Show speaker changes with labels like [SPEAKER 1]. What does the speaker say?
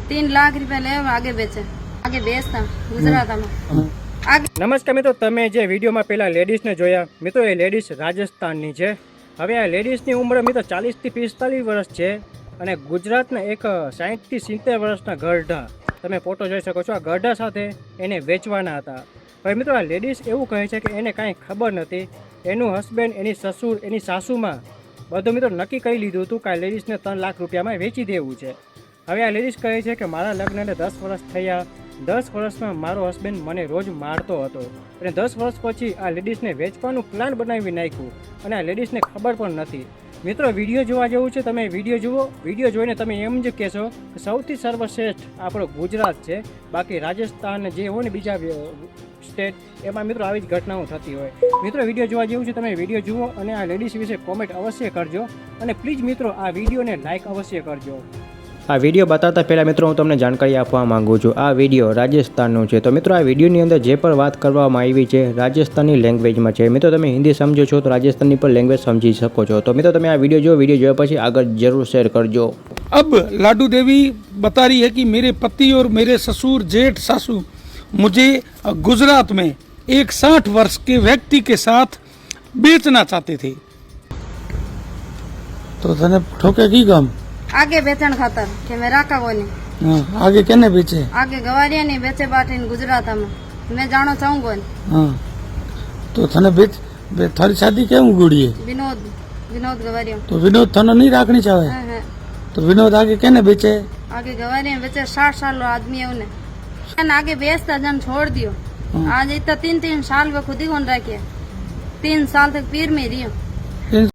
[SPEAKER 1] 3 लाख रुपया ले आगे बेचे, आगे बेचता गुजरात में आगे।
[SPEAKER 2] નમસ્કાર મિત્રો, તમે જે વિડીયોમાં પહેલા લેડીઝને જોયા મિત્રો, એ લેડીઝ રાજસ્થાનની છે. હવે આ લેડીઝની ઉંમર મિત્રો 40 થી 45 વર્ષ છે અને ગુજરાતના એક 60 થી 70 વર્ષના ગરઢા, તમે ફોટો જોઈ શકો છો. આ ગરઢા સાથે એને વેચવાના હતા. હવે મિત્રો, આ લેડીઝ એવું કહે છે કે એને કાંઈ ખબર નથી. એનું હસબન્ડ, એની સસુર, એની સાસુમાં બધું મિત્રો નક્કી કરી લીધું હતું કે આ લેડીઝને 3 લાખ રૂપિયામાં વેચી દેવું છે. હવે આ લેડીઝ કહે છે કે મારા લગ્નને 10 વર્ષ થયા. 10 વર્ષમાં મારો હસબન્ડ મને રોજ મારતો હતો અને 10 વર્ષ પછી આ લેડીઝને વેચવાનું પ્લાન બનાવી નાખ્યું અને આ લેડીઝને ખબર પણ નથી. મિત્રો, વિડીયો જોવા જેવું છે, તમે વિડીયો જુઓ. વિડીયો જોઈને તમે એમ જ કહેશો કે સૌથી સર્વશ્રેષ્ઠ આપણો ગુજરાત છે, બાકી રાજસ્થાન જે હોય ને બીજા સ્ટેટ, એમાં મિત્રો આવી જ ઘટનાઓ થતી હોય. મિત્રો, વિડીયો જોવા જેવું છે, તમે વિડીયો જુઓ અને આ લેડીઝ વિશે કોમેન્ટ અવશ્ય કરજો અને પ્લીઝ મિત્રો આ વિડીયોને લાઇક અવશ્ય કરજો. આ વિડીયો બતાવતા પહેલાં મિત્રો હું તમને જાણકારી આપવા માંગુ છું. આ વિડીયો રાજસ્થાનનો છે, તો મિત્રો આ વિડીયોની અંદર જે પણ વાત કરવામાં આવી છે રાજસ્થાની લેંગ્વેજમાં છે. મિત્રો, તમે હિન્દી સમજો છો તો રાજસ્થાની પણ લેંગ્વેજ સમજી શકો છો. તો મિત્રો, તમે આ વિડીયો જો, વિડીયો જોયા પછી આગળ જરૂર શેર કરજો.
[SPEAKER 3] अब लाडू देवी बता रही है कि मेरे पति और मेरे ससुर जेठ सासू मुझे गुजरात में एक 60 वर्ष के व्यक्ति के साथ बेचना चाहते थे. तो तने ठोके की काम
[SPEAKER 1] आगे बेचण खातर के मैं राका कोनी
[SPEAKER 3] आगे केने बेचे
[SPEAKER 1] आगे गवारिया नहीं बेचे बाटी गुजरात में मैं जानो चाहूँ कोनी.
[SPEAKER 3] हाँ तो तने बेच थारी शादी केम गुड़ी है
[SPEAKER 1] विनोद विनोद गवारिया.
[SPEAKER 3] तो विनोद थाने नहीं राखनी चाहे.
[SPEAKER 1] हाँ,
[SPEAKER 3] तो विनोद आगे केने बेचे
[SPEAKER 1] आगे गवारिया बेचे 60 साल आदमी है उन्हें आगे बेचता जन छोड़ दियो. आज इतना 3 साल वो खुद ही कौन रखे, 3 साल तक पीर में रही.